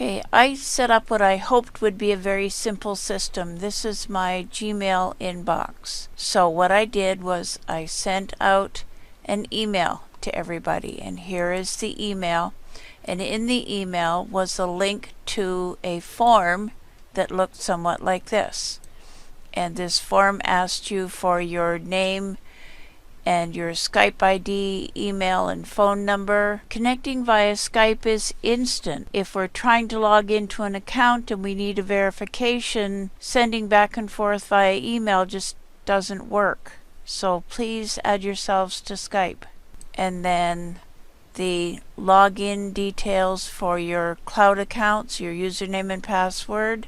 Okay, I set up what I hoped would be a very simple system. This is my Gmail inbox. So what I did was I sent out an email to everybody, and here is the email. And in the email was a link to a form that looked somewhat like this. And this form asked you for your name and your Skype ID, email, and phone number. Connecting via Skype is instant. If we're trying to log into an account and we need a verification, sending back and forth via email just doesn't work. So please add yourselves to Skype. And then the login details for your cloud accounts, your username and password.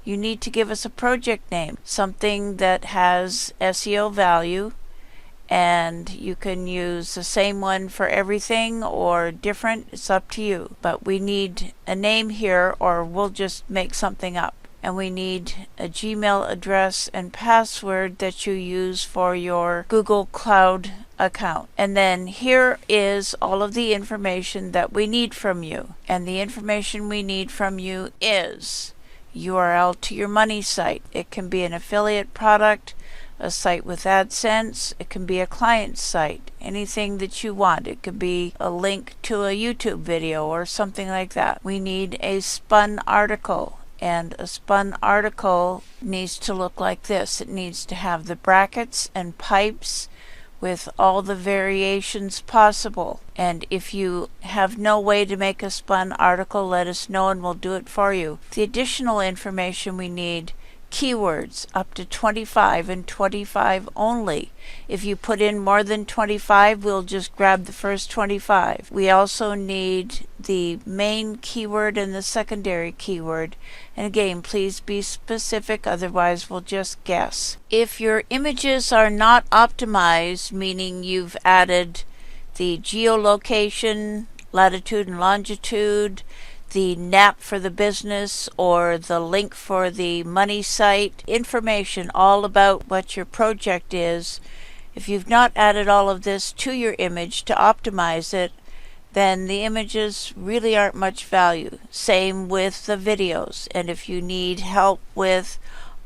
You need to give us a project name, something that has SEO value, and you can use the same one for everything or different. It's up to you. But we need a name here, or we'll just make something up. And we need a Gmail address and password that you use for your Google Cloud account. And then here is all of the information that we need from you. And the information we need from you is URL to your money site. It can be an affiliate product, a site with AdSense, it can be a client site, anything that you want. It could be a link to a YouTube video or something like that. We need a spun article, and a spun article needs to look like this. It needs to have the brackets and pipes with all the variations possible. And if you have no way to make a spun article, let us know and we'll do it for you. The additional information we need: keywords up to 25 and 25 only. If you put in more than 25, we'll just grab the first 25. We also need the main keyword and the secondary keyword. And again, please be specific, otherwise we'll just guess. If your images are not optimized, meaning you've added the geolocation, latitude and longitude, the NAP for the business, or the link for the money site, information all about what your project is, if you've not added all of this to your image to optimize it, then the images really aren't much value. Same with the videos. And if you need help with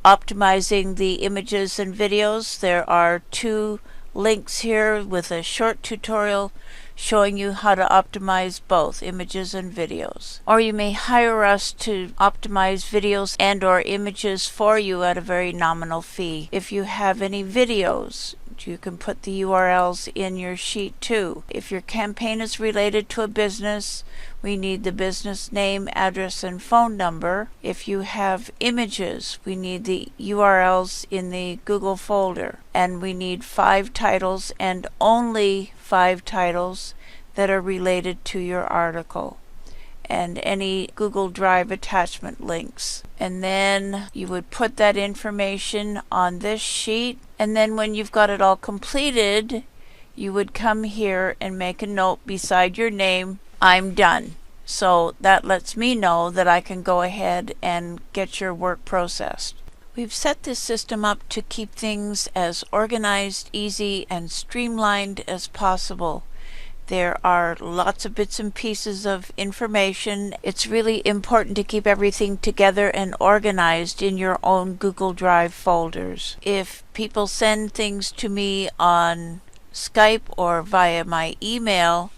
optimizing the images and videos, there are 2 links here with a short tutorial showing you how to optimize both images and videos. Or you may hire us to optimize videos and or images for you at a very nominal fee. If you have any videos, you can put the URLs in your sheet too. If your campaign is related to a business, we need the business name, address, and phone number. If you have images, we need the URLs in the Google folder. And we need 5 titles, and only 5 titles that are related to your article, and any Google Drive attachment links. And then you would put that information on this sheet, and then when you've got it all completed, you would come here and make a note beside your name, "I'm done." So that lets me know that I can go ahead and get your work processed. We've set this system up to keep things as organized, easy, and streamlined as possible. There are lots of bits and pieces of information. It's really important to keep everything together and organized in your own Google Drive folders. If people send things to me on Skype or via my email,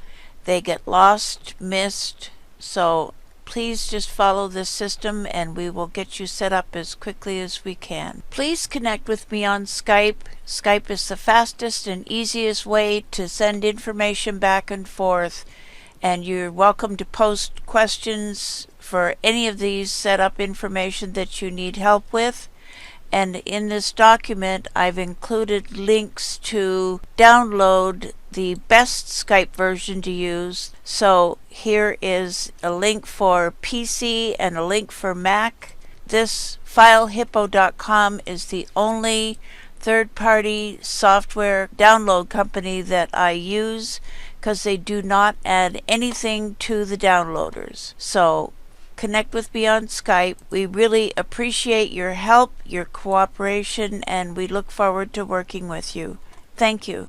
they get lost, missed. So please just follow this system and we will get you set up as quickly as we can. Please connect with me on Skype. Skype is the fastest and easiest way to send information back and forth, and you're welcome to post questions for any of these setup information that you need help with. And in this document, I've included links to download the best Skype version to use. So here is a link for PC and a link for Mac. This FileHippo.com is the only third-party software download company that I use, because they do not add anything to the downloaders. So connect with me on Skype. We really appreciate your help, your cooperation, and we look forward to working with you. Thank you.